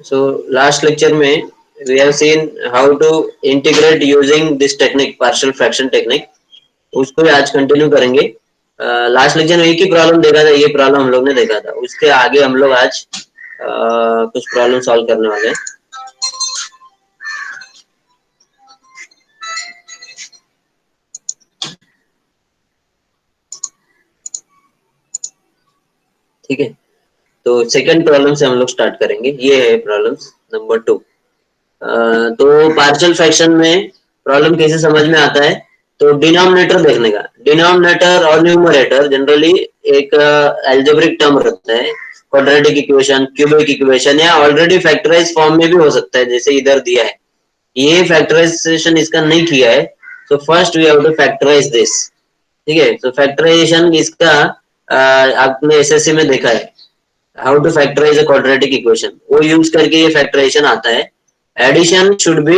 So last lecture में we have seen how to integrate using this technique, partial fraction technique. उसको भी आज continue करेंगे. Last lecture में एक ही प्रॉब्लम देखा था, ये प्रॉब्लम हम लोग ने देखा था. उसके आगे हम लोग आज कुछ प्रॉब्लम सॉल्व करने वाले हैं. ठीक है, तो सेकंड प्रॉब्लम से हम लोग स्टार्ट करेंगे. ये है प्रॉब्लम नंबर 2. तो पार्शियल फ्रैक्शन में प्रॉब्लम कैसे समझ में आता है, तो डिनोमिनेटर देखने का. डिनोमिनेटर और न्यूमरेटर जनरली एक अलजेब्रिक टर्म रहता है. क्वाड्रेटिक इक्वेशन, क्यूबिक इक्वेशन या ऑलरेडी फैक्टराइज फॉर्म में भी हो सकता है, जैसे इधर दिया है. ये फैक्टराइजेशन इसका नहीं किया है, तो first we have to factorise this. ठीक है, तो फैक्टराइजेशन इसका आपने एसएससी में देखा है, how to factorise a quadratic equation. वो यूज करके ये फैक्टराइजेशन आता है. एडिशन शुड बी,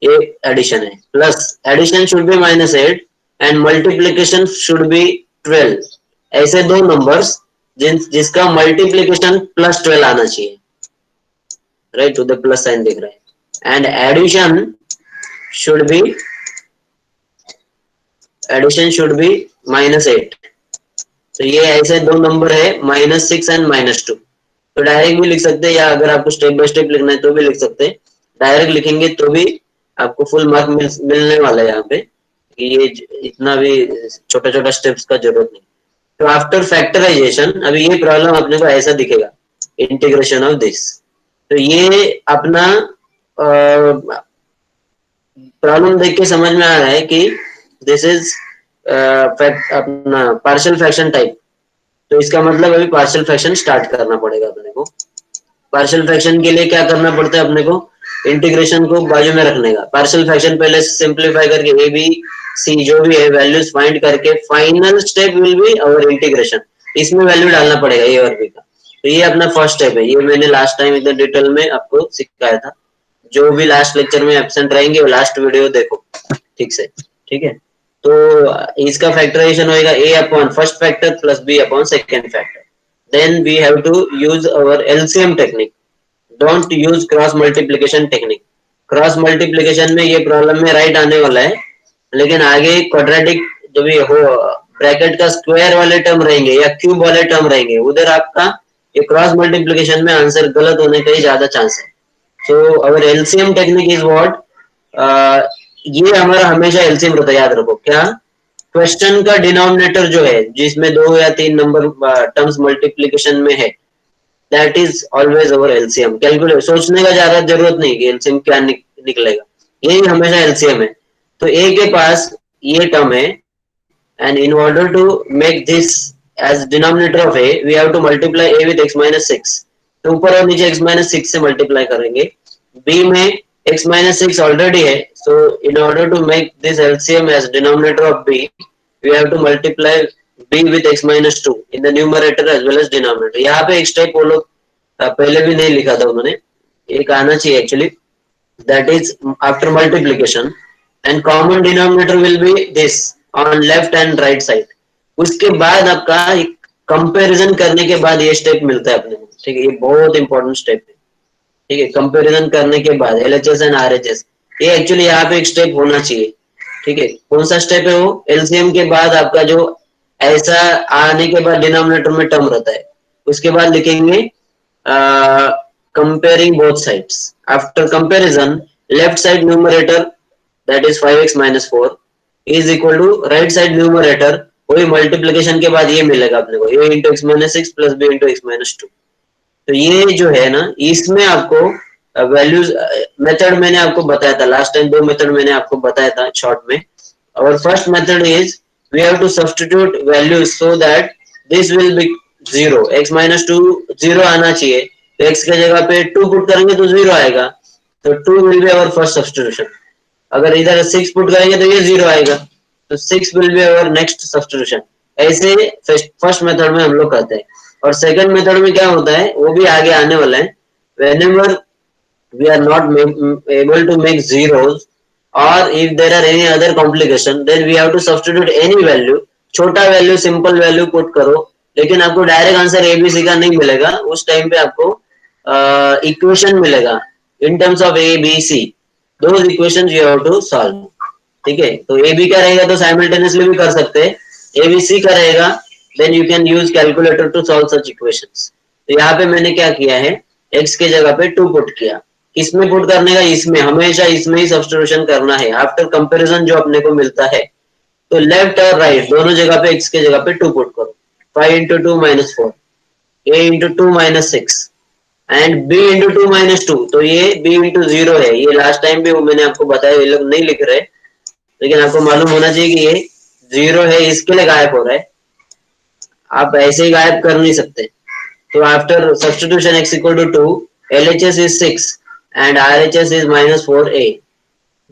ये एडिशन है, plus addition should be -8 and multiplication should be 12. ऐसे दो नंबर्स जिसका मल्टीप्लिकेशन +12 आना चाहिए. राइट, तो द प्लस साइन दिख रहा है. And addition should be -8. तो ये ऐसे दो नंबर है, -6 एंड -2. तो डायरेक्ट भी लिख सकते हैं, या अगर आपको स्टेप बाय स्टेप लिखना है तो भी लिख सकते हैं. डायरेक्ट लिखेंगे तो भी आपको फुल मार्क मिलने वाला है यहाँ पे. ये इतना भी छोटा छोटा स्टेप्स का जरूरत नहीं. तो आफ्टर फैक्टराइजेशन, अभी ये प्रॉब्लम अपने को ऐसा दिखेगा, इंटीग्रेशन ऑफ दिस. तो ये अपना प्रॉब्लम देख के समझ में आ रहा है कि दिस इज अपना पार्शियल फ्रैक्शन टाइप. तो इसका मतलब अभी पार्शियल फ्रैक्शन स्टार्ट करना पड़ेगा अपने को. पार्शियल फ्रैक्शन के लिए क्या करना पड़ता है अपने को, इंटीग्रेशन को बाजू में रखने का. पार्शियल फ्रैक्शन पहले सिंप्लीफाई करके ए बी सी जो भी है वैल्यूज फाइंड करके final step will be our integration. इसमें वैल्यू डालना पड़ेगा ए और बी का. तो ये अपना फर्स्ट स्टेप है. ये मैंने लास्ट टाइम इतना डिटेल में आपको सिखाया था. जो भी लास्ट लेक्चर में एब्सेंट रहेंगे वो लास्ट वीडियो देखो ठीक से. ठीक है, तो इसका फैक्टराइजेशन होएगा a upon first factor plus b upon second factor. Then we have to use our LCM technique. Don't use cross multiplication technique. Cross multiplication में ये प्रॉब्लम में राइट आने वाला है, लेकिन आगे क्वाड्रेटिक जो भी हो ब्रैकेट का स्क्वायर वाले टर्म रहेंगे या क्यूब वाले टर्म रहेंगे, उधर आपका ये क्रॉस मल्टीप्लिकेशन में आंसर गलत होने का ही ज्यादा चांस है. सो अवर एलसीएम टेक्निक इज व्हाट, ये हमारा हमेशा एलसीएम रहता है. याद रखो क्या, क्वेश्चन का डिनोमिनेटर जो है जिसमें 2 या 3 नंबर टर्म्स मल्टीप्लिकेशन में है, that is always our LCM. Calculate सोचने का ज्यादा जरूरत नहीं कि एलसीएम क्या निकलेगा, यही हमेशा एलसीएम है. तो ए के पास ये टर्म है, and in order to make this as denominator of a we have to multiply a with x-6. तो ऊपर और नीचे x-6 से मल्टीप्लाई करेंगे. बी में x-6 ऑलरेडी है, so in order to make this LCM as denominator of b we have to multiply b with x-2 in the numerator as well as denominator. यहाँ पे एक स्टेप वो लोग पहले भी नहीं लिखा था उन्होंने, एक आना चाहिए actually. that is after multiplication and common denominator will be this on left and right side. उसके बाद आपका कंपैरिजन करने के बाद ये स्टेप मिलता है अपने को. ठीक है, ये बहुत इंपॉर्टेंट स्टेप है. ठीक है, कंपैरिजन करने के बाद एलएचएस एंड आरएचएस, ये एक्चुअली यहाँ पे एक स्टेप होना चाहिए. ठीक है, कौन सा स्टेप है वो, एलसीएम के बाद आपका जो ऐसा आने के बाद डिनोमिनेटर में टर्म रहता है, उसके बाद लिखेंगे comparing both sides. After comparison left side numerator that is 5x-4 is equal to right side numerator, वही मल्टीप्लिकेशन के बाद ये मिलेगा अपने को, a into x-6 plus b into x-2. तो ये जो है ना, इसमें आपको वैल्यूज मेथड मैंने आपको बताया था लास्ट टाइम. 2 मेथड मैंने आपको बताया था शॉर्ट में. और first method is we have to substitute values so that this will be 0. x-2 0 आना चाहिए, तो x के जगह पे 2 पुट करेंगे तो 0 आएगा. तो 2 will be our first substitution. अगर इधर 6 पुट करेंगे तो ये 0 आएगा, तो 6 will be our next substitution. ऐसे फर्स्ट मेथड में हम लोग करते हैं. और सेकंड मेथड में क्या होता है वो भी आगे आने वाला है. whenever we are not able to make zeros or if there are any other complication, then we have to substitute any value. छोटा वैल्यू सिंपल वैल्यू पुट करो, लेकिन आपको डायरेक्ट आंसर एबीसी का नहीं मिलेगा. उस टाइम पे आपको इक्वेशन मिलेगा in terms of A B C, those equations you have to solve. ठीक है, तो ए बी का रहेगा तो साइमल्टेनियसली भी कर सकते हैं, ए बी सी का रहेगा then you can use calculator to solve such equations. तो यहाँ पे मैंने क्या किया है, x के जगह पे 2 पुट किया। किसमें पुट करने का, इसमें, हमेशा इसमें ही सब्स्टिट्यूशन करना है आफ्टर कंपैरिजन जो अपने को मिलता है। तो लेफ्ट और राइट दोनों जगह पे x के जगह पे 2 पुट करो। 5 into 2 minus 4, a into 2 minus 6 and b into 2 minus 2, तो ये b into 0 है। ये लास्ट टाइम भी मैंने आपको बताया, ये लोग नहीं लिख रहे, लेकिन आपको मालूम होना चाहिए कि ये 0 है, इसके लिए गायब हो रहा है, आप ऐसे ही गायब कर नहीं सकते। तो after substitution x equal to 2, LHS is 6 and RHS is minus 4a,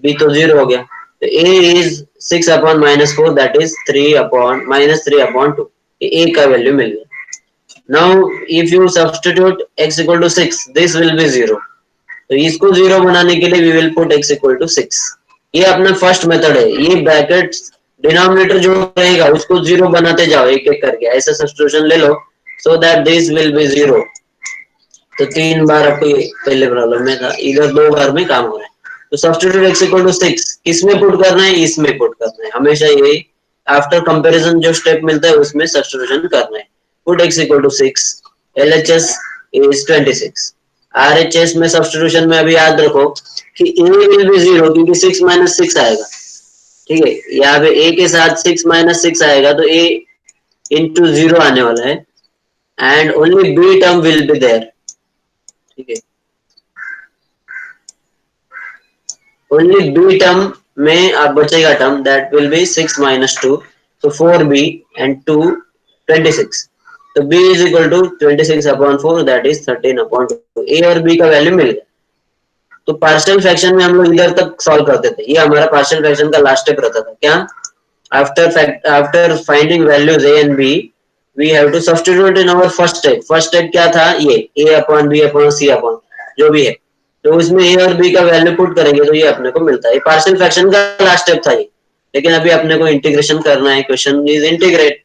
b तो 0 हो गया, तो a is 6 upon minus 4, that is 3 upon minus 3 upon 2, a का वैल्यू मिल गया। Now if you substitute x equal to 6, this will be 0, तो इसको 0 बनाने के लिए we will put x equal to 6। ये अपना फर्स्ट मेथड है, ये ब्रैकेट डिनोमिनेटर जो रहेगा उसको 0 बनाते जाओ एक एक करके, ऐसा सब्स्टिट्यूशन ले लो so that this will be 0। तो 3 बार आपको पहले प्रॉब्लम में था, इधर 2 बार में काम हो रहा है। तो सब्स्टिट्यूट x equal to 6 किसमें पुट करना है, इसमें पुट करना है, हमेशा ये आफ्टर कंपैरिजन जो स्टेप मिलता है उसमें सब्स्टिट्यूशन करना है। Put x equal to 6, LHS is 26, RHS में सब्स्टिट्यूशन में अभी याद रखो कि a will be 0 क्योंकि 6 minus 6 आएगा। ठीक है, यहाँ पे a के साथ 6 minus 6 आएगा तो a into 0 आने वाला है and only b term will be there। ठीक है, only b term में आप बचेगा term, that will be 6 minus 2, so 4b and 2 26, तो b is equal to 26 upon 4, that is 13 upon 2। a और b का वैल्यू मिल गया। तो पार्शियल फ्रैक्शन में हम लोग इधर तक सॉल्व करते थे, ये हमारा पार्शियल फ्रैक्शन का लास्ट स्टेप रहता था। क्या, after finding values a and b we have to substitute in our first step। First step क्या था, ये a upon b upon c upon जो भी है, तो उसमें a और b का वैल्यू पुट करेंगे तो ये अपने को मिलता है। पार्शियल फ्रैक्शन का लास्ट स्टेप था ये, लेकिन अभी अपने को इंटीग्रेशन करना है, क्वेश्चन इज इंटीग्रेट,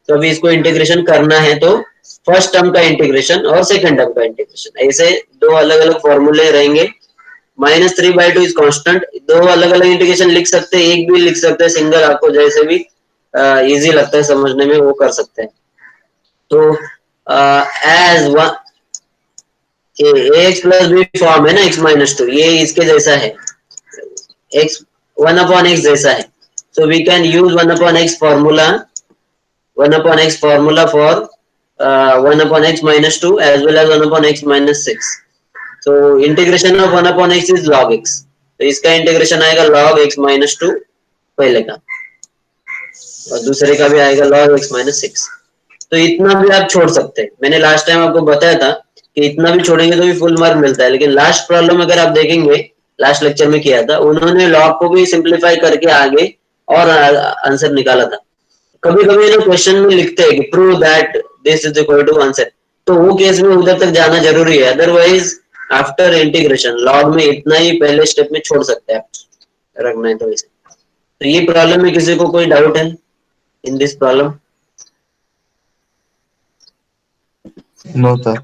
तो अभी इसको इंटीग्रेशन करना है तो फर्स्ट टर्म का इंटीग्रेशन और सेकंड टर्म का इंटीग्रेशन, ऐसे दो अलग अलग फॉर्मूले रहेंगे। -3/2 इज कांस्टेंट, दो अलग अलग इंटीग्रेशन लिख सकते हैं, एक भी लिख सकते हैं, सिंगल, आपको जैसे भी इजी लगता है समझने में वो कर सकते हैं। तो as one ax plus B form है ना x माइनस 2, ये इसके जैसा है, x 1/x जैसा है, so we can use 1/x formula, 1/x formula for 1/x minus 2 as well as 1/x minus 6। so integration of 1/x is log x, तो इसका इंटीग्रेशन आएगा log x minus 2 पहले का, और दूसरे का भी आएगा log x minus 6। तो इतना भी आप छोड़ सकते हैं, मैंने लास्ट टाइम आपको बताया था कि इतना भी छोड़ेंगे तो भी फुल मार्क मिलता है, लेकिन लास्ट प्रॉब्लम अगर आप देखेंगे, लास्ट लेक्चर में किया था, उन्होंने log को भी सिंप्लीफाई करके आगे और आंसर निकाला था। कभी कभी लोग क्वेश्चन में लिखते हैं कि prove that this is equal to answer, तो वो केस में उधर तक जाना जरूरी है, अदरवाइज आफ्टर इंटीग्रेशन लॉग में इतना ही पहले स्टेप में छोड़ सकते हैं आप, रखना है तो इसे। तो ये प्रॉब्लम में किसी को कोई डाउट है in this problem? No sir.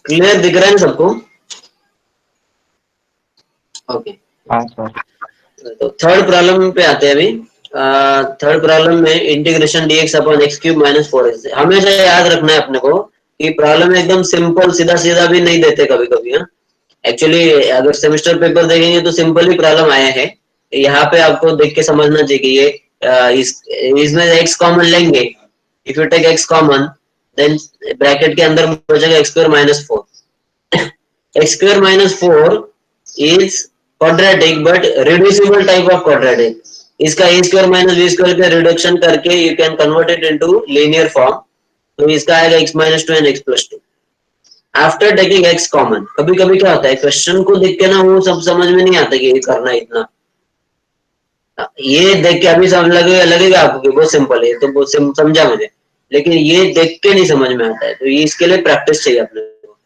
Clear दिख रहा है सबको? ओके, हाँ सर। तो थर्ड प्रॉब्लम पे आते हैं अभी। थर्ड प्रॉब्लम में integration dx upon x cube minus 4x। हमेशा याद रखना है अपने को कि प्रॉब्लम एकदम सिंपल सीधा सीधा भी नहीं देते कभी कभी। हाँ, एक्चुअली अगर सेमेस्टर पेपर देखेंगे तो सिंपल ही प्रॉब्लम आया है, यहाँ पे आपको देख के समझना चाहिए कि ये इसमें x कॉमन लेंगे, if you take x common then bracket के अंदर बचेगा x square minus 4। x square minus 4 is quadratic but reducible type of quadratic. इसका a square minus b square का रिडक्शन करके you can convert it into linear form, तो इसका आएगा x minus 2 and x plus 2 after taking x common. कभी कभी क्या होता है क्वेश्चन को देख के ना वो सब समझ में नहीं आता कि ये करना इतना, ये देख के अभी सब लगेगा आपको कि बहुत सिंपल है, तो बहुत समझा मुझे, लेकिन ये देख के नहीं समझ में आता है, तो ये इसके लिए प्रैक्टिस चाहिए अपने को।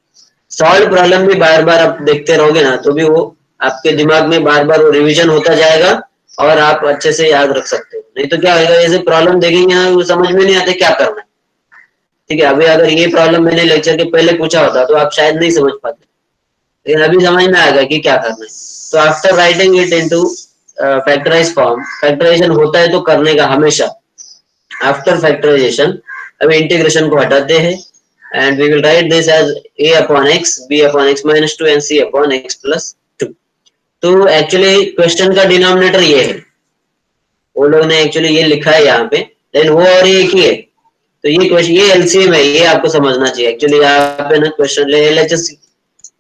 सॉल्व प्रॉब्लम भी बार बार आप देखते रहोगे ना तो भी वो आपके दिमाग में बार बार वो रिविजन होता जाएगा और आप अच्छे से याद रख सकते हो। नहीं तो क्या होगा, जैसे प्रॉब्लम देखेंगे ना वो समझ में नहीं आते क्या करना है, ठीक है, अभी अगर ये प्रॉब्लम मैंने लेक्चर के पहले पूछा होता तो आप शायद नहीं समझ पाते, लेकिन अभी समझ में आ गया कि क्या करना है। तो after writing it into factorise form, factorisation होता है तो करने का हमेशा आफ्टर फैक्टराइजेशन अभी इंटीग्रेशन को हटाते हैं and we will write this as a upon x, b upon x minus 2 and c upon x plus 2। तो एक्चुअली क्वेश्चन का डिनोमिनेटर ये है, वो लोग ने एक्चुअली ये लिखा है यहाँ पे, लेकिन वो और ये एक ही है। तो ये क्वेश्चन, ये एलसीएम है, ये आपको समझना चाहिए। एक्चुअली यहाँ पे ना क्वेश्चन एलएचएस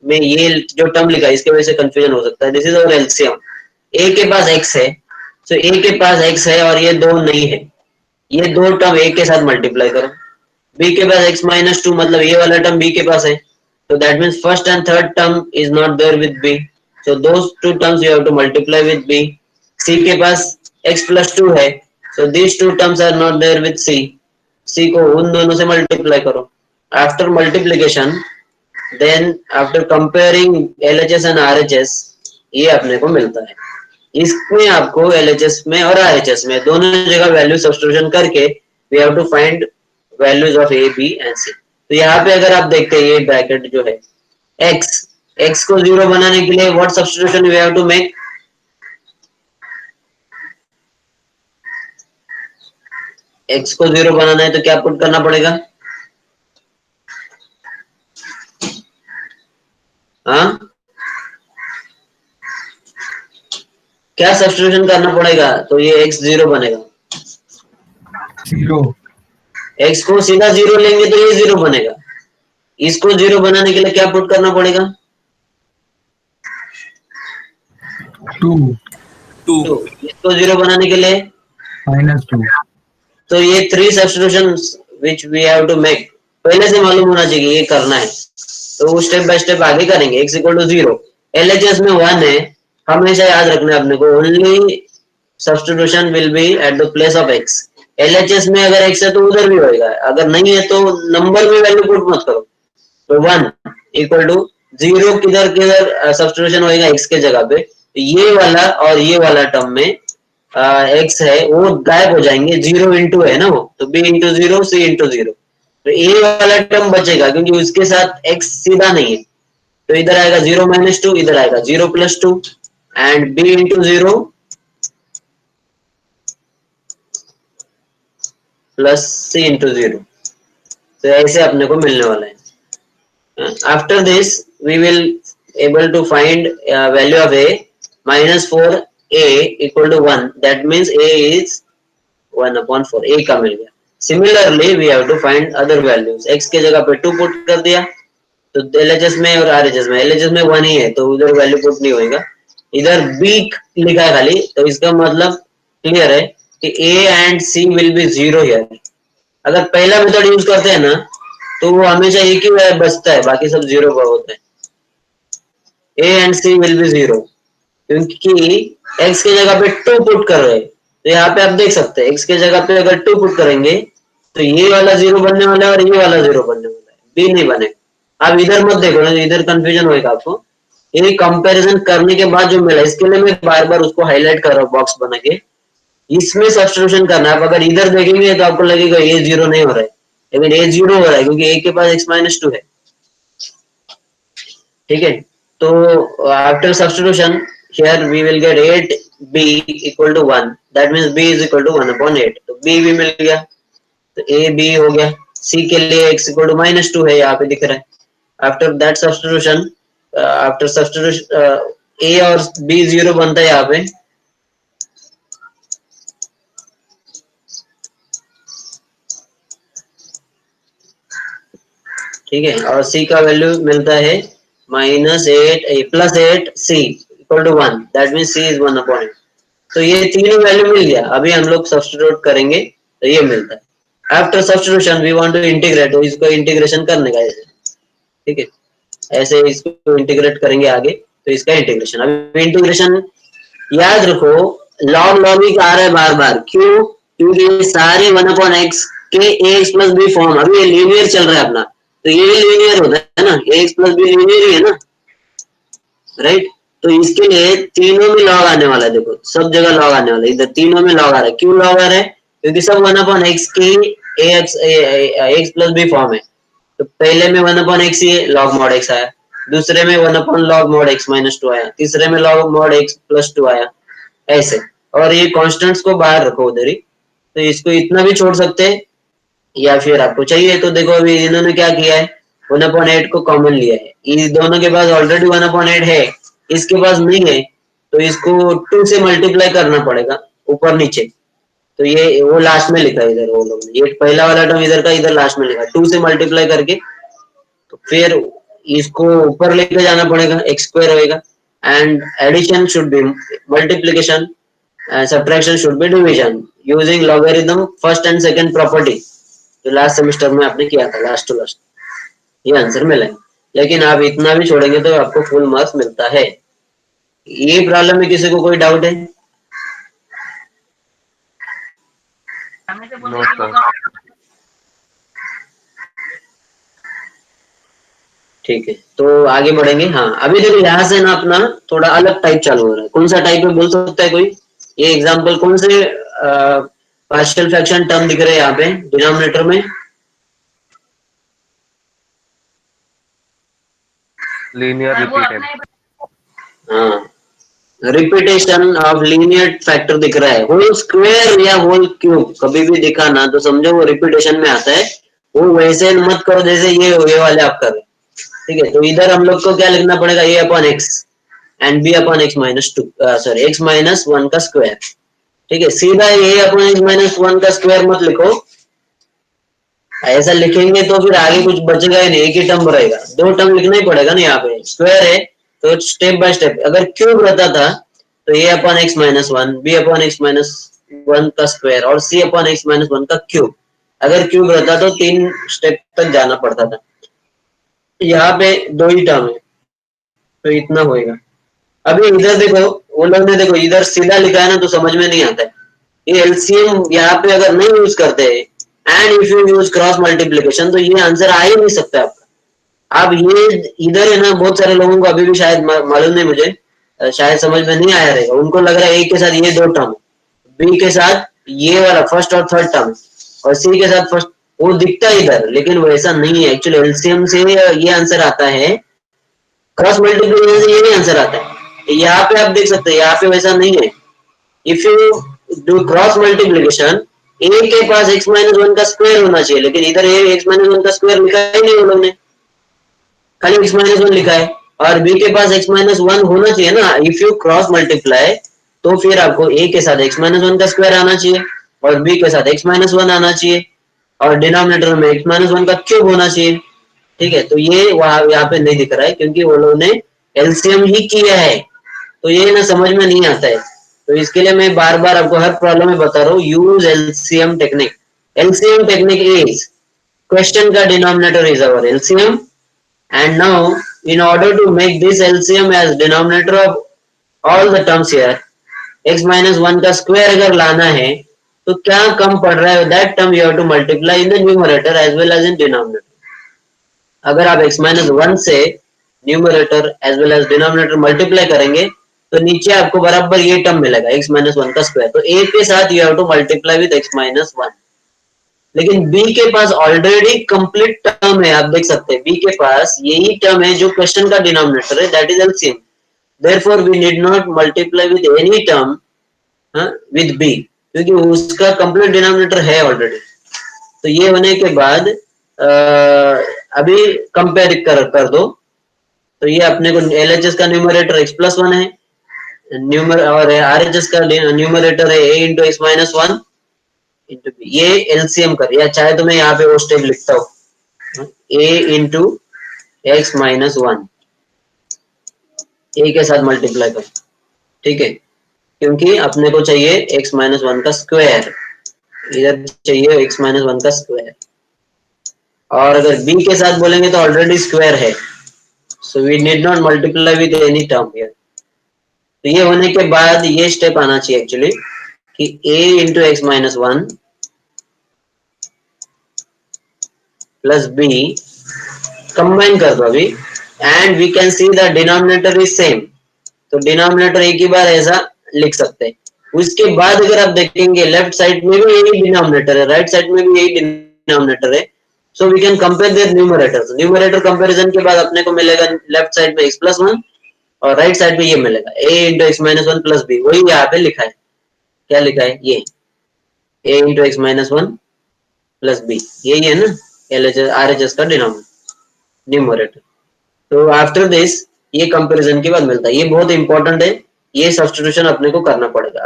में ये जो टर्म लिखा है इसके वजह से कंफ्यूजन हो सकता है। दिस इज और एलसीएम, ए के पास एक्स है, तो ए के पास एक्स है और ये दो नहीं है, ये दो टर्म ए के साथ मल्टीप्लाई करो। बी के पास x माइनस 2 मतलब ये वाला टर्म बी के पास है, तो that means first and third term is not there with B, so those two terms you have to multiply with B. C के पास x प्लस 2 है, so these two terms are not there with C, C को उन दोनों से multiply करो। After multiplication then after comparing LHS and RHS ये अपने को मिलता है। इसमें आपको एलएचएस में और आरएचएस में दोनों जगह वैल्यू सब्स्टिट्यूशन करके we have to find values of A B and C. तो यहाँ पे अगर आप देखते हैं ये ब्रैकेट जो है x को 0 बनाने के लिए what substitution we have to make, x को 0 बनाना है तो क्या पुट करना पड़ेगा, हाँ क्या सब्स्टिट्यूशन करना पड़ेगा, तो ये x 0 बनेगा, 0 x को सीधा 0 लेंगे तो ये 0 बनेगा। इसको 0 बनाने के लिए क्या पुट करना पड़ेगा, 2। इसको 0 बनाने के लिए -2। तो ये 3 substitutions which we have to make, पहले से मालूम होना चाहिए ये करना है, तो वो स्टेप बाय स्टेप आगे करेंगे। x इक्वल टू 0, एलएचएस में 1 है, हमेशा याद रखना है अपने को, only substitution will be at the place of x। LHS में अगर x है तो उधर भी होएगा, अगर नहीं है तो नंबर में वैल्यू पुट मत करो। तो 1 इक्वल टू 0 किधर किधर सब्स्टिट्यूशन होएगा x के जगह पे, तो ये वाला और ये वाला टर्म में x है वो गायब हो जाएंगे, 0 इंटू है ना वो, तो b इंटू 0 c इंटू 0, तो a वाला टर्म बचेगा क्योंकि उसके साथ x सीधा नहीं है, तो इधर आएगा 0 माइनस 2, इधर आएगा 0 plus 2 and b into 0 plus c into 0, तो ऐसे अपने को मिलने वाला है। After this we will able to find value of a -4a equal to 1, that means a is 1 upon 4, a का मिल गया। Similarly we have to find other values, x के जगह पे 2 पुट कर दिया, तो LHS में और RHS में, LHS में 1 ही है तो उधर वैल्यू पुट नहीं होएगा, इधर b लिखा है खाली, तो इसका मतलब क्लियर है कि a and c will be 0 here। अगर पहला मेथड यूज करते हैं ना तो वो हमेशा एक ही वैल्यू बचता है, बाकी सब 0 का होता है, a and c will be 0, क्योंकि x के जगह पे 2 पुट कर रहे हैं। तो यहाँ पे आप देख सकते हैं x के जगह पे अगर 2 पुट करेंगे तो ये वाला 0 बनने वाला है और ये वाला 0 बनने वाला है, b नहीं बनेगा। आप इधर मत देखो ना, इधर कंफ्यूजन होएगा आपको। ये कंपैरिजन करने के बाद जो मिला, इसके लिए मैं बार बार उसको हाईलाइट कर रहा हूँ बॉक्स बना के, इसमें सब्स्टिट्यूशन करना है। आप अगर इधर देखेंगे तो आपको लगेगा ये 0 नहीं हो रहा है, लेकिन a 0 हो रहा है क्योंकि a के पास x माइनस 2 है, ठीक है। तो after substitution here we will get 8b equal to 1, that means b is equal to 1 upon 8, तो b भी मिल गया, तो a b हो गया। c के लिए x इक्वल टू माइनस 2 है, यहाँ पे दिख रहा है। After that substitution, after substitution a और b 0 बनता है यहाँ पे, ठीक है, और c का वैल्यू मिलता है -8 plus 8 c equal to 1, that means c is 1 upon 8। तो ये तीनों वैल्यू मिल गया, अभी हम लोग सब्स्टिट्यूट करेंगे तो ये मिलता है। After substitution we want to integrate, तो इसको इंटीग्रेशन करने का ऐसे, ठीक है, ऐसे इसको इंटीग्रेट करेंगे आगे, तो इसका इंटीग्रेशन। अभी इंटीग्रेशन याद रखो, लॉग लॉग ही आ रहा है बार बार, क्यों, क्योंकि ये सारे 1 अपॉन x के ax प्लस b फॉर्म, अभी ये लीनियर चल रहा है अपना, तो ये भी लीनियर होता है ना, ax प्लस b लीनियर ही है ना, राइट। तो इसके लिए तीनों में लॉग आने वाला है, देखो सब जगह लॉग आने वाला है, इधर तीनों में लॉग आ रहा है। क्यों लॉग आ रहा है, क्योंकि सब 1 अपॉन x की एक्स प्लस बी फॉर्म है, तो पहले में 1/x ही लॉग मॉड x आया, दूसरे में 1/log mod x माइनस 2 आया, तीसरे में log mod x प्लस 2 आया, ऐसे। और ये कॉन्स्टेंट्स को बाहर रखो उधर ही, तो इसको इतना भी छोड़ सकते हैं, या फिर आपको चाहिए तो देखो अभी इन्होंने क्या किया है, 1/8 को कॉमन लिया है, इस दोनों के पास ऑलरेडी 1/8 है, इसके पास नहीं है, तो इसको 2 से मल्टीप्लाई करना पड़ेगा ऊपर नीचे। तो ये वो लास्ट में लिखा है इधर, वो लोग ने ये पहला वाला टर्म इधर का इधर लास्ट में लिखा है 2 से मल्टीप्लाई करके, तो फिर इसको ऊपर लेके जाना पड़ेगा, एक्स स्क्वायर होएगा, and addition should be multiplication, subtraction should be division using logarithm first and second property, जो लास्ट सेमेस्टर में आपने किया था लास्ट टू लास्ट, ये आंसर मिलेगा। लेकिन आप इतना भी छोड़ेंगे तो आपको फुल मार्क्स मिलता है। ये प्रॉब्लम में किसी को कोई डाउट है? No sir. ठीक है, तो आगे बढ़ेंगे। हाँ, अभी देखो यहाँ से ना अपना थोड़ा अलग टाइप चालू हो रहा है। कौन सा टाइप है बोल सकता है कोई? ये एग्जांपल कौन से पार्शियल फ्रैक्शन टर्म दिख रहे हैं यहाँ पे डिनोमिनेटर में? Linear repeated. हाँ, रिपीटेशन ऑफ लीनियर फैक्टर दिख रहा है, होल स्क्वायर या होल क्यूब कभी भी दिखा ना तो समझो वो रिपीटेशन में आता है। वो वैसे मत करो जैसे ये वाले आप कर रहे, ठीक है? तो इधर हम लोग को क्या लिखना पड़ेगा, a upon x and b upon x minus 2, sorry x minus 1 का स्क्वायर, ठीक है? सीधा a अपॉन एक्स माइनस 1 का स्क्वायर मत लिखो, ऐसा लिखेंगे तो फिर आगे कुछ बचेगा ही नहीं, एक ही टर्म रहेगा, दो टर्म लिखना ही पड़ेगा ना। यहाँ पे स्क्वायर है तो स्टेप बाय स्टेप, अगर क्यूब रहता था तो a upon x minus 1, b upon x minus 1 का स्क्वायर और c अपॉन एक्स माइनस 1 का क्यूब, अगर क्यूब रहता तो 3 स्टेप तक जाना पड़ता था। यहाँ पे दो ही टर्म है तो इतना होएगा। अभी इधर देखो, वो लोग ने देखो इधर सीधा लिखा है ना तो समझ में नहीं आता है। ये एलसीएम यहाँ पे अगर नहीं यूज करते and if you use cross multiplication तो ये आंसर आ ही नहीं सकता आपका। अब ये इधर है ना, बहुत सारे लोगों को अभी भी शायद मालूम नहीं, मुझे शायद समझ में नहीं आया रहेगा, उनको लग रहा है ए के साथ ये दो टर्म, बी के साथ ये वाला फर्स्ट और थर्ड टर्म और सी के साथ फर्स्ट, वो दिखता है इधर, लेकिन वैसा नहीं है। एक्चुअली एलसीएम से ये आंसर आता है, क्रॉस मल्टीप्लिकेशन से ये नहीं आंसर आता है। यहाँ पे आप देख सकते हैं, यहाँ पे वैसा नहीं है। If you do cross multiplication, A के पास x माइनस 1 का स्क्वायर होना चाहिए, लेकिन इधर ए x माइनस 1 का स्क्वायर लिखा ही नहीं उन लोगों ने, खाली x माइनस 1 लिखा है। और b के पास x माइनस 1 होना चाहिए ना। इफ यू क्रॉस मल्टीप्लाई तो फिर आपको a के साथ x माइनस 1 का स्क्वायर आना चाहिए और b के साथ x माइनस 1 आना चाहिए और डिनोमिनेटर में x माइनस 1 का क्यूब होना चाहिए, ठीक है? तो ये वहां यहाँ पे नहीं दिख रहा है क्योंकि वो लोगों ने एलसीएम ही किया है, तो ये ना समझ में नहीं आता है। तो इसके लिए मैं बार बार आपको हर प्रॉब्लम में बता रहा हूँ, use LCM technique. LCM technique is question का denominator is our LCM, and now in order to make this LCM as denominator of all the terms here, x minus 1 का स्क्वायर अगर लाना है तो क्या कम पड़ रहा है, that term you have to multiply in the numerator as well as in denominator। अगर आप x minus 1 से numerator as well as denominator multiply करेंगे तो नीचे आपको बराबर ये टर्म मिलेगा x माइनस 1 का स्क्वायर, तो a के साथ you have to multiply with x minus 1। लेकिन b के पास ऑलरेडी कंप्लीट टर्म है, आप देख सकते हैं b के पास यही टर्म है जो क्वेश्चन का डिनोमिनेटर है, that is LCM. Therefore we need not multiply with any term with b, क्योंकि उसका कंप्लीट डिनोमिनेटर है ऑलरेडी। तो ये होने के बाद अभी कंपेयर कर दो, तो ये अपने को एलएचएस का न्यूमरेटर x प्लस 1 है, और आरएचएस का न्यूमरेटर है a into x minus 1 into b. ये एलसीएम कर, या चाहे तो मैं यहाँ पे वो स्टेप लिखता हूँ, a into x minus 1 a के साथ मल्टीप्लाई कर, ठीक है? क्योंकि अपने को चाहिए x माइनस 1 का स्क्वायर, इधर चाहिए x माइनस 1 का स्क्वायर, और अगर b के साथ बोलेंगे तो ऑलरेडी स्क्वायर है, so we need not multiply with any term here। तो ये होने के बाद ये स्टेप आना चाहिए एक्चुअली कि a into x minus 1 plus b combine कर दो अभी, and we can see the denominator is same, तो डिनोमिनेटर एक ही बार ऐसा लिख सकते हैं। उसके बाद अगर आप देखेंगे लेफ्ट साइड में भी यही डिनोमिनेटर है, राइट साइड में भी यही डिनोमिनेटर है, so we can compare their numerators. Numerator comparison के बाद अपने को मिलेगा लेफ्ट साइड में x+1 और राइट साइड में ये मिलेगा a into x minus one plus b. वही यहाँ पे लिखा है, क्या लिखा है ये a into x minus one plus b, यही है ना LHS RHS का न्यूमरेटर। तो आफ्टर दिस ये कंपैरिजन के बाद मिलता है, ये बहुत इंपॉर्टेंट है, ये सब्स्टिट्यूशन अपने को करना पड़ेगा।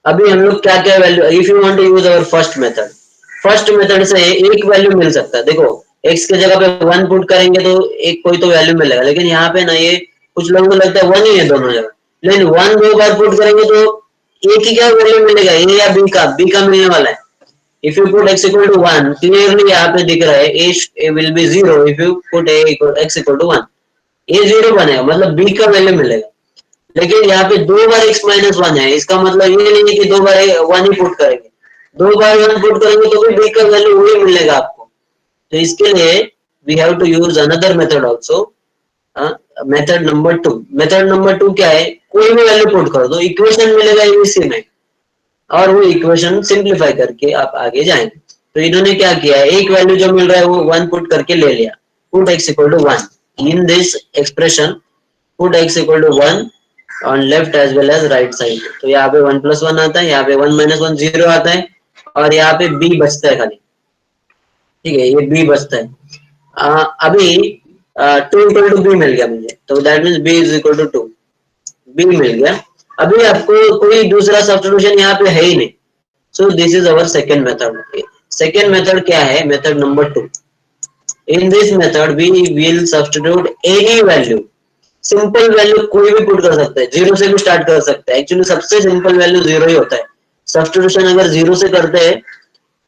अभी हम लोग क्या क्या value, if you want to use our first method से एक वैल्यू मिल सकता है। देखो x की जगह पे 1 पुट करेंगे तो एक कोई तो वैल्यू मिलेगा, लेकिन यहाँ पे ना ये कुछ लोगों को लगता है 1 ही है दोनों जगह, लेकिन 1 दो बार पुट करेंगे तो एक ही क्या वैल्यू मिलेगा, a या b का मिलने वाला है। If you put x equal to 1, clearly यहाँ पे दिख रहा है a will be 0 if you put x equal to 1, a 0 बनेगा मतलब b का वैल्यू मिलेगा। लेकिन यहाँ पे दो बार x माइनस 1 है, इसका मतलब ये नहीं है कि दो बार 1 ही पुट करेंगे, दो बार 1 पुट करेंगे तो भी b का वैल्यू वही मिलेगा आपको। तो इसके लिए we have to use another method also, method number 2 क्या है, कोई भी वैल्यू पुट कर दो, इक्वेशन मिलेगा इसी में, और वो इक्वेशन सिंप्लीफाई करके आप आगे जाएंगे। तो इन्होंने क्या किया है, एक वैल्यू जो मिल रहा है वो 1 पुट करके ले लिया, put x equal to 1 in this expression, put x equal to 1 on left as well as right side. तो यहाँ पे 1 + 1 आता है, यहाँ पे 1 - 1 0 आता है, और यहाँ पे b बचता है खाली, ठीक है, ये b बचता है। अभी 2 इक्वल टू b मिल गया मुझे, तो that means b is equal to 2, b मिल गया। अभी आपको कोई दूसरा सब्स्टिट्यूशन यहाँ पे है ही नहीं, so this is our second method. Second method क्या है, method number 2। In this method we will substitute any value, simple value कोई भी पुट कर सकते हैं, 0 से भी स्टार्ट कर सकते हैं। एक्चुअली सबसे सिंपल वैल्यू 0 ही होता है। सब्स्टिट्यूशन अगर 0 से करते हैं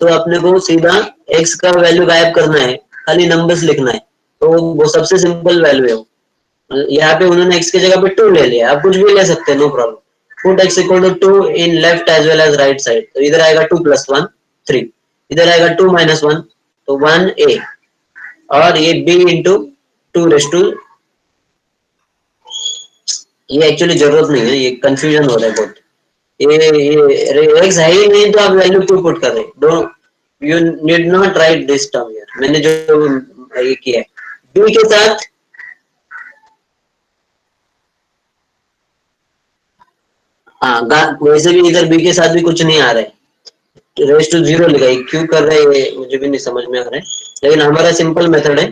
तो अपने को सीधा x का वैल्यू गायब करना है, खाली नंबर्स लिखना है, तो वो सबसे सिंपल वैल्यू है। यहाँ पे उन्होंने x की जगह पे 2 ले लिया, आप कुछ भी ले सकते हैं, no problem. Put x equal to 2 in left as well as right side, तो इधर आएगा 2 + 1 3, इधर आएगा 2 - 1 तो 1a, और ये b इंटू 2 ये एक्चुअली जरूरत नहीं है, ये कंफ्यूजन हो रहा है बहुत, ये x है ही नहीं तो आप वैल्यू क्यों पुट कर रहे हैं, don't you need not right this term here. मैंने जो ये किया है b के साथ, हाँ वैसे भी इधर b के साथ भी कुछ नहीं आ रहा है, रेस टू 0 लिखा है, क्यों कर रहे हैं मुझे भी नहीं समझ में आ रहा है। लेकिन हमारा सिंपल मेथड है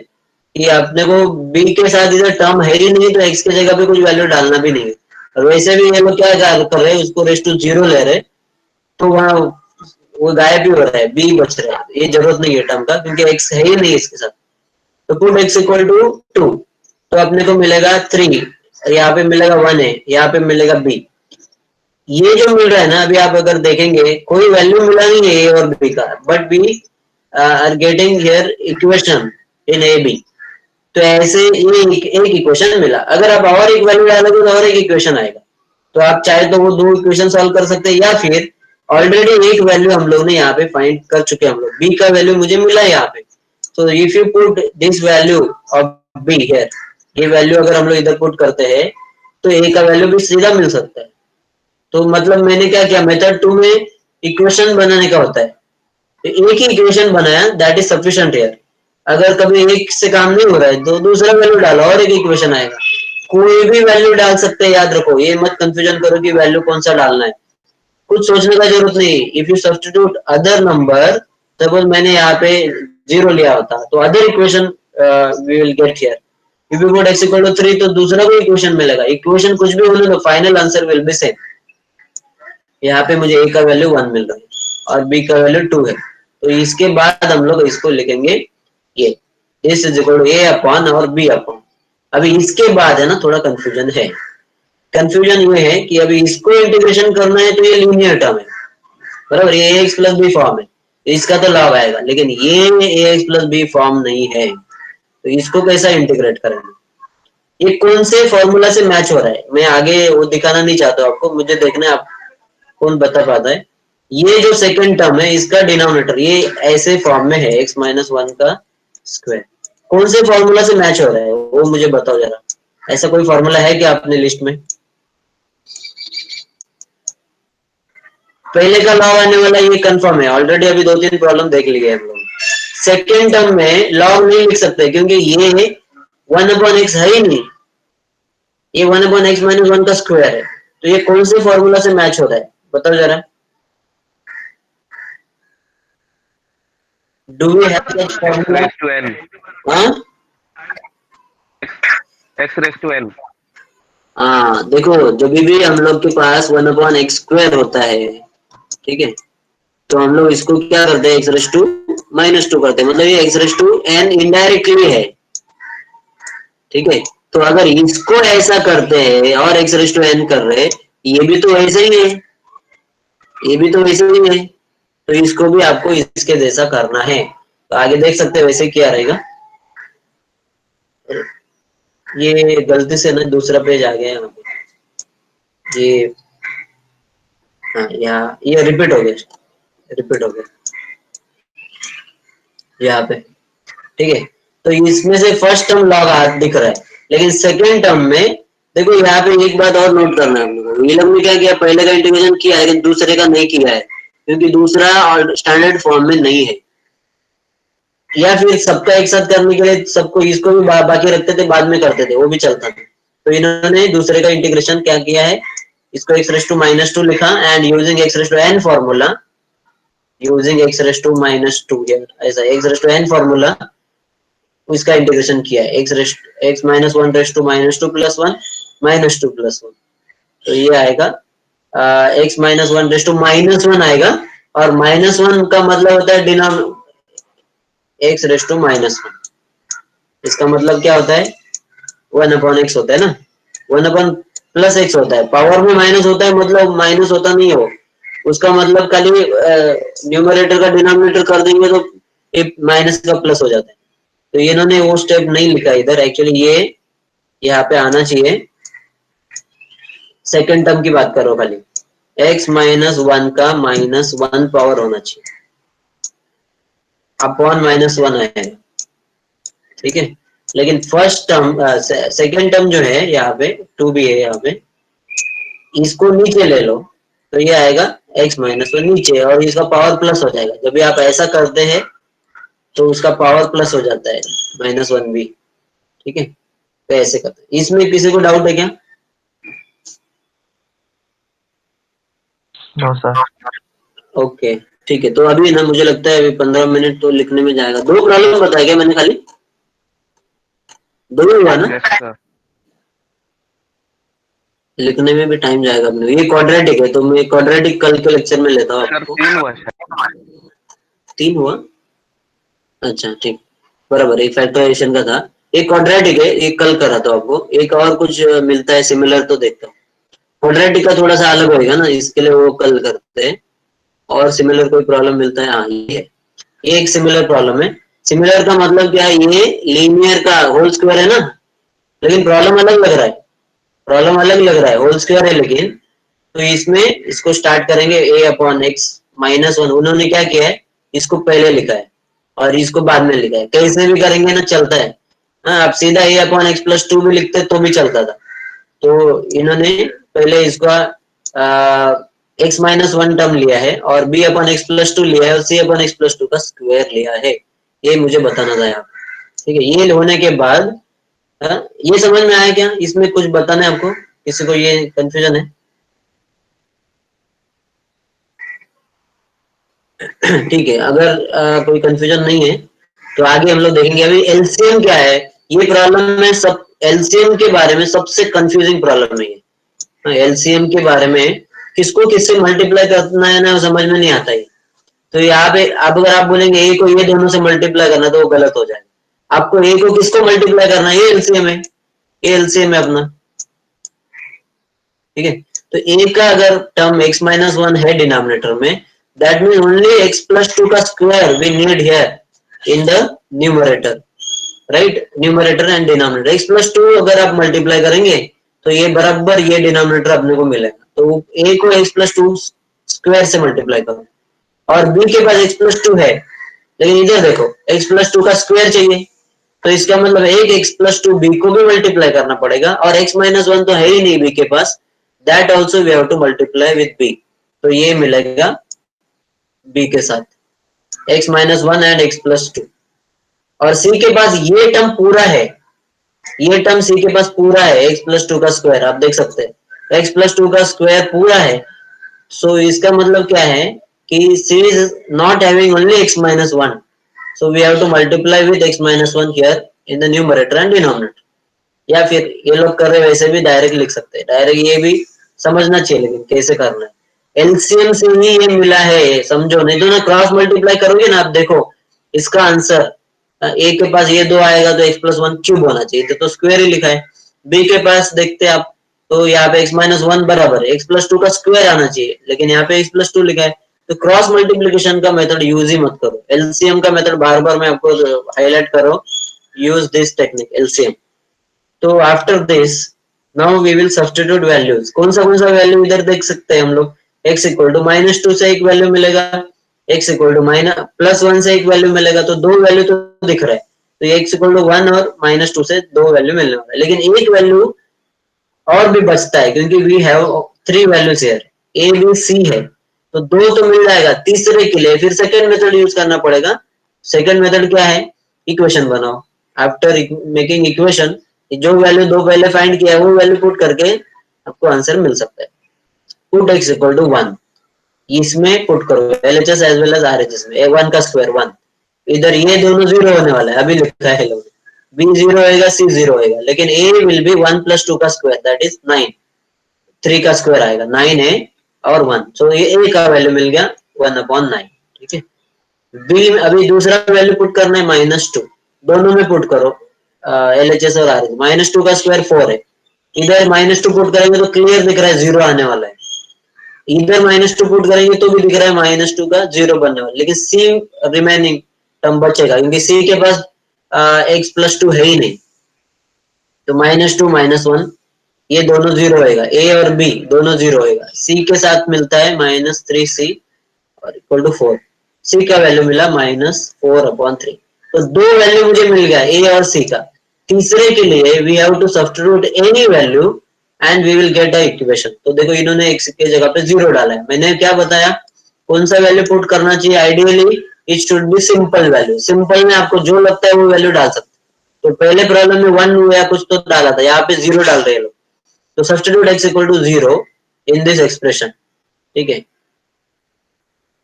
कि अपने को b के साथ इधर टर्म है ही नहीं, तो x की जगह पे कुछ वैल्यू डालना भी नहीं है। और वैसे भी ये लोग क्या कर रहे हैं, उसको रेस टू 0 ले रहे, तो वहाँ वो गायब भी हो रहा है, b बच रहा है, ये जरूरत नहीं है टर्म का, क्योंकि x है ही नहीं इसके साथ। तो पुट x इक्वल टू 2, तो अपने को मिलेगा 3, यहाँ पे मिलेगा 1 है, यहाँ पे मिलेगा b। ये जो मिल रहा है ना, अभी आप अगर देखेंगे कोई वैल्यू मिला नहीं है a और b का, but we are getting here equation in a b. तो ऐसे ये एक इक्वेशन मिला, अगर आप और एक वैल्यू डालोगे तो और एक इक्वेशन आएगा। तो आप चाहे तो वो 2 इक्वेशन सॉल्व कर सकते हैं, या फिर ऑलरेडी एक वैल्यू हम लोग ने यहाँ पे फाइंड कर चुके हैं, हम लोग b का वैल्यू मुझे मिला है यहाँ पे। तो if you put this value of b here, ये वैल्यू अगर हम लोग इधर पुट करते हैं तो a का वैल्यू भी सीधा मिल सकता है। तो मतलब मैंने क्या किया, मेथड 2 में इक्वेशन बनाने का होता है, तो एक ही इक्वेशन बनाया, दैट इज सफिशिएंट हियर। अगर कभी एक से काम नहीं हो रहा है तो दूसरा वैल्यू डालो और एक इक्वेशन आएगा, कोई भी वैल्यू डाल सकते हैं, याद रखो, ये मत कंफ्यूजन करो कि वैल्यू कौन सा डालना है, कुछ सोचने का जरूरत नहीं। If you substitute other number, suppose मैंने यहाँ पे 0 लिया होता, तो other equation we will get here. If you put x equal to 3, तो दूसरा कोई इक्वेशन मिलेगा, इक्वेशन कुछ भी होने दो, final answer will be same. यहाँ पे मुझे a का वैल्यू 1 मिल रहा है और b का वैल्यू 2 है, तो इसके बाद हम लोग इसको लिखेंगे ये this is equal to a upon और b अपॉन। अभी इसके बाद है ना थोड़ा कंफ्यूजन है, कंफ्यूजन ये है कि अभी इसको इंटीग्रेशन करना है तो ये लीनियर टर्म है, बराबर, ये ax प्लस b फॉर्म है, इसका तो लॉग आएगा, लेकिन ये ax प्लस b फॉर्म नहीं है, तो इसको कैसा इंटीग्रेट करेंगे, ये कौन से फॉर्मूला से मैच हो रहा है, मैं आगे वो दिखाना नहीं चाहता आपको, मुझे देखना है आप कौन बता पाता है। ये जो सेकंड टर्म है इसका डिनोमिनेटर ये ऐसे फॉर्म में है, x - 1 का स्क्वायर, कौन से फॉर्मूला से मैच हो रहा है वो मुझे बताओ जरा। ऐसा कोई फॉर्मूला है क्या अपने लिस्ट में? पहले का लॉग आने वाला ये कंफर्म है, ऑलरेडी अभी 2-3 प्रॉब्लम देख लिए हम लोग। सेकेंड टर्म में लॉग नहीं लिख सकते क्योंकि ये 1/x है ही नहीं, ये 1/x - 1 का स्क्वायर है। तो ये कौन से फॉर्मूला से मैच हो रहा है बताओ जरा। Do we have that x formula? raised to n. हाँ x raised to n. हाँ, देखो जब भी हम लोग के पास 1/x स्क्वायर होता है, ठीक है, तो हम लोग इसको क्या करते हैं, x⁻² करते हैं, मतलब ये x⁻n इनडायरेक्टली है, ठीक है। तो अगर इसको ऐसा करते हैं और x⁻n कर रहे हैं, ये भी तो वैसे ही है, ये भी तो वैसे ही है, तो इसको भी आपको इसके जैसा करना है। तो आगे देख सकते हैं वैसे क्या रहेगा। ये गलती से ना दूसरा पेज आ गया यहाँ पे, ये हाँ यहाँ ये रिपीट हो गया यहाँ पे, ठीक है। तो इसमें से फर्स्ट टर्म लॉग दिख रहा है, लेकिन सेकेंड टर्म में देखो यहाँ पे एक बात और नोट करना है हम लोग को। ये लोग ने क्या किया, पहले का इंटीग्रेशन किया है लेकिन दूसरे का नहीं किया है, क्योंकि दूसरा स्टैंडर्ड फॉर्म में नहीं है, या फिर सबका एक साथ करने के लिए सबको इसको भी बाकी रखते थे, बाद में करते थे, वो भी चलता था। तो इन्होंने दूसरे का इंटीग्रेशन क्या किया है, इसको x⁻² लिखा and using x⁻n formula, using x⁻², ऐसा x⁻n फॉर्मूला इसका इंटीग्रेशन किया है, x-1 -2 + 1 -2 + 1। तो ये आएगा x-1 आएगा, और -1 का मतलब होता है x⁻⁻1। इसका मतलब क्या होता है, 1/x होता है ना, 1/+x होता है, पावर में माइनस होता है, मतलब माइनस होता नहीं है वो, उसका मतलब खाली न्यूमरेटर का डिनोमिनेटर कर देंगे तो माइनस का प्लस हो जाता है। तो इन्होंने वो स्टेप नहीं लिखा इधर, एक्चुअली ये यहाँ पे आना चाहिए। सेकंड टर्म की बात करो खाली, x-1 का -1 पावर होना चाहिए, अपॉन -1 आएगा, ठीक है। लेकिन फर्स्ट टर्म सेकंड टर्म जो है यहाँ पे 2 भी है, यहाँ पे इसको नीचे ले लो तो ये आएगा x-1 नीचे, और इसका पावर प्लस हो जाएगा। जब भी आप ऐसा करते हैं तो उसका पावर प्लस हो जाता है, -1 भी, ठीक है। तो ऐसे करते हैं। इसमें किसी को डाउट है क्या? No sir. ओके ठीक है। तो अभी ना मुझे लगता है अभी 15 मिनट तो लिखने में जाएगा। 2 प्रॉब्लम बताया क्या मैंने, खाली 2 हुआ ना? Yes sir. लिखने में भी टाइम जाएगा अपने। ये क्वाड्रेटिक है, तो मैं क्वाड्रेटिक कल के लेक्चर में लेता हूँ सर आपको। 3 हुआ शायद। 3 हुआ, अच्छा ठीक, बराबर। एक फैक्टराइजेशन का था, एक क्वाड्रेटिक है, एक कल करा था आपको। एक और कुछ मिलता है सिमिलर तो देखता हूँ। क्वाड्रेटिक का थोड़ा सा अलग होगा ना, इसके लिए वो कल करते हैं। और सिमिलर कोई प्रॉब्लम मिलता है, हाँ ये है, ये एक सिमिलर प्रॉब्लम है। सिमिलर का मतलब क्या है, ये लीनियर का होल स्क्वायर है ना, लेकिन प्रॉब्लम अलग लग रहा है, प्रॉब्लम अलग लग रहा है, होल स्क्वायर है लेकिन। तो इसमें इसको स्टार्ट करेंगे a/x -1। उन्होंने क्या किया है, इसको पहले लिखा है और इसको बाद में लिखा है। कैसे भी करेंगे ना चलता है। हाँ, आप सीधा a/x + 2 भी लिखते तो भी चलता था। तो इन्होंने पहले इसका x-1 टर्म लिया है और b/x + 2 लिया है और c/x + 2 का स्क्वायर लिया है। ये मुझे बताना था यहाँ, ठीक है। ये होने के बाद ये समझ में आया क्या? इसमें कुछ बताना है आपको, किसी को ये कंफ्यूजन है? ठीक है, अगर कोई कंफ्यूजन नहीं है तो आगे हम लोग देखेंगे। अभी एलसीएम क्या है, ये प्रॉब्लम में सब एलसीएम के बारे में सबसे कंफ्यूजिंग प्रॉब्लम है ये। एलसीएम के बारे में किसको किससे मल्टीप्लाई करना है ना, समझ में नहीं आता है। तो यहाँ पे अब अगर आप बोलेंगे ए को ये दोनों से मल्टीप्लाई करना, तो वो गलत हो जाएगा। आपको ए को किसको मल्टीप्लाई करना है, ये एलसीएम है, ये एलसीएम है अपना, ठीक है। तो ए का अगर टर्म x-1 है डिनोमिनेटर में, दैट मीन ओनली x + 2 का square we need here in the numerator, right. Numerator and denominator x + 2 अगर आप मल्टीप्लाई करेंगे तो ये बराबर ये डिनोमिनेटर अपने को मिलेगा। तो a को x + 2 स्क्वायर से मल्टीप्लाई करो, और b के पास x + 2 है, लेकिन इधर देखो x + 2 का स्क्वायर चाहिए, तो इसका मतलब एक x + 2 b को भी मल्टीप्लाई करना पड़ेगा, और x - 1 तो है ही नहीं b के पास, that also we have to multiply with b। तो ये मिलेगा b के साथ x minus 1 and x plus 2, और c के पास ये टर्म पूरा है, ये टर्म c के पास पूरा है x प्लस 2 का स्क्वायर, आप देख सकते हैं x प्लस 2 का स्क्वायर पूरा है। सो इसका मतलब क्या है कि c is not having only x minus 1, so we have to multiply with x minus 1 here in the numerator and denominator। या फिर ये लोग कर रहे वैसे भी डायरेक्ट लिख सकते हैं, डायरेक्ट ये भी समझना चाहिए, लेकिन कैसे करना है। एलसीएम से ही ये मिला है, समझो, नहीं तो ना क्रॉस मल्टीप्लाई करोगे ना, आप देखो इसका आंसर a के पास ये 2 आएगा तो x प्लस 1 क्यूब होना चाहिए, तो स्क्वायर ही लिखा है। b के पास देखते आप तो यहाँ पे x माइनस 1 बराबर है x प्लस 2 का स्क्वायर आना चाहिए, लेकिन यहाँ पे x प्लस 2 लिखा है। तो क्रॉस मल्टीप्लिकेशन का मेथड यूज ही मत करो, एलसीएम का मेथड बार बार मैं आपको हाईलाइट करो, यूज दिस टेक्निक एलसीएम। तो after this now we will substitute values. कौन सा वैल्यू इधर देख सकते हैं हम लोग, x इक्वल टू माइनस 2 से एक वैल्यू मिलेगा, x equal to minus plus 1 से एक वैल्यू मिलेगा, तो दो वैल्यू तो दिख रहा है, तो x इक्वल टू 1 और माइनस 2 से दो वैल्यू मिलने वाला है, लेकिन एक वैल्यू और भी बचता है क्योंकि we have 3 values here, a b c है, तो दो तो मिल जाएगा, तीसरे के लिए फिर सेकंड मेथड यूज करना पड़ेगा। सेकंड मेथड क्या है, इक्वेशन बनाओ। आफ्टर मेकिंग इक्वेशन, जो वैल्यू दो पहले फाइंड किया है वो वैल्यू पुट करके आपको आंसर मिल सकता है। पुट x इक्वल टू 1, इसमें पुट करो LHS as well as RHS में, a1 का स्क्वायर 1, इधर ये दोनों जीरो होने वाला है, अभी लिखा है लोग, b 0 होएगा c 0 होएगा, लेकिन a विल बी 1 प्लस 2 का स्क्वायर दैट इज 9, 3 का स्क्वायर आएगा 9 है और 1, सो ये a का वैल्यू मिल गया 1/9, ठीक है। b में अभी दूसरा वैल्यू पुट करना है माइनस 2, दोनों में पुट करो LHS और RHS। माइनस 2 का स्क्वायर 4 है, इधर माइनस 2 पुट करेंगे तो क्लियर दिख रहा है 0 आने वाला है, इधर माइनस 2 पुट करेंगे तो भी दिख रहा है माइनस 2 का 0 बनने वाला, लेकिन c रिमेनिंग टर्म बचेगा क्योंकि c के पास x प्लस 2 है ही नहीं, तो माइनस 2 माइनस 1 ये दोनों 0 होएगा, a और b दोनों 0 होएगा, c के साथ मिलता है माइनस 3c और इक्वल टू 4, c का वैल्यू मिला माइनस 4/3, तो दो वैल्यू मुझे मिल गया a और c का। तीसरे के लिए we have to substitute any value and we will get a equation. तो देखो इन्होंने x के जगह पे 0 डाला है, मैंने क्या बताया कौन सा वैल्यू पुट करना चाहिए, ideally it should be simple value, simple में आपको जो लगता है वो वैल्यू डाल सकते, तो पहले प्रॉब्लम में 1 हुआ कुछ तो डाला था, यहाँ पे 0 डाल रहे हैं लोग, तो substitute x equal to 0 in this expression, ठीक है।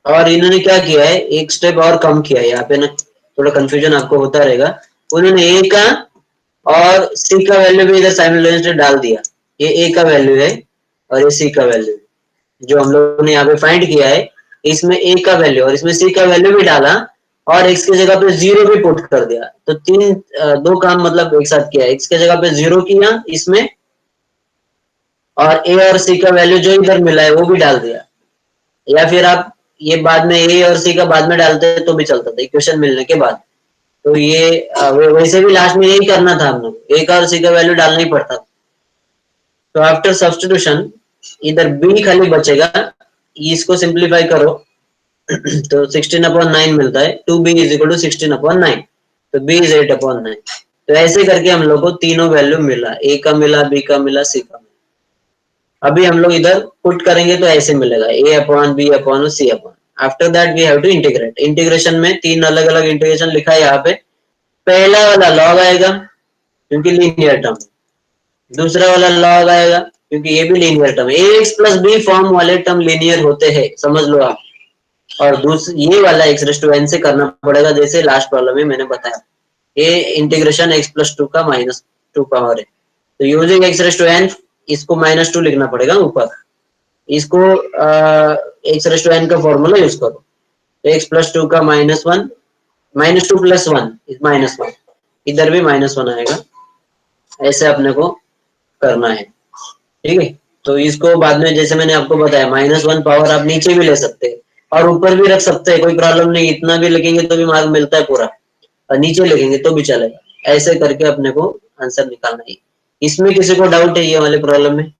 और इन्होंने क्या किया है, एक स्टेप और कम किया है, यहाँ पे ना थोड़ा कंफ्यूजन आपको होता रहेगा, उन्होंने a का और c का वैल्यू भी इधर साइमल्टेनियसली डाल दिया, ये a का वैल्यू है और ये c का वैल्यू जो हम लोगों ने यहाँ पे फाइंड किया है, इसमें a का वैल्यू और इसमें c का वैल्यू भी डाला और x की जगह पे 0 भी पुट कर दिया, तो दो काम मतलब एक साथ किया, x की जगह पे 0 किया इसमें और a और c का वैल्यू जो इधर मिला है वो भी डाल दिया, या फिर आप ये बाद में a और c का बाद में डालते तो भी चलता था इक्वेशन मिलने के बाद, तो ये वैसे भी लास्ट में यही करना था हम लोग, a का और c का वैल्यू डालना ही पड़ता था। तो आफ्टर सब्स्टिट्यूशन इधर b खाली बचेगा, इसको सिंप्लीफाई करो तो 16/9 मिलता है, 2b इज इक्वल टू 16/9, तो b इज 8/9। तो ऐसे करके हम लोग को तीनों वैल्यू मिला, a का मिला, b का मिला, c का मिला। अभी हम लोग इधर पुट करेंगे तो ऐसे मिलेगा a/b/c। After that we have to integrate, integration में तीन अलग अलग इंटीग्रेशन लिखा है यहाँ पे, पहला वाला लॉग आएगा क्योंकि लीनियर टर्म, दूसरा वाला लॉग आएगा क्योंकि ये भी लीनियर टर्म है, ax प्लस b फॉर्म वाले टर्म लीनियर होते हैं, समझ लो आप। और ये वाला x⁻n से करना पड़ेगा, जैसे लास्ट प्रॉब्लम में मैंने बताया, ये इंटीग्रेशन x प्लस 2 का माइनस 2 पावर है, तो यूजिंग x⁻n इसको -2 लिखना पड़ेगा ऊपर, इसको x⁻n का फॉर्मूला यूज करो, तो x प्लस 2 का -1 -2 प्लस 1 -1, इधर भी -1 आएगा, ऐसे अपने को करना है, ठीक है। तो इसको बाद में जैसे मैंने आपको बताया -1 पावर आप नीचे भी ले सकते हैं और ऊपर भी रख सकते हैं, कोई प्रॉब्लम नहीं, इतना भी लिखेंगे तो भी मार्क मिलता है पूरा, और नीचे लिखेंगे तो भी चलेगा, ऐसे करके अपने को आंसर निकालना है। इसमें किसी को डाउट है ये वाले प्रॉब्लम में?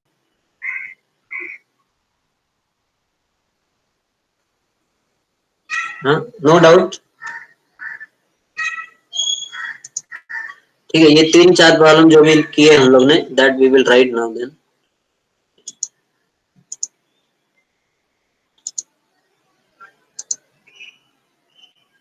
हाँ, नो डाउट, ठीक है। ये 3-4 प्रॉब्लम जो भी किए हम लोग ने, that we will write now then.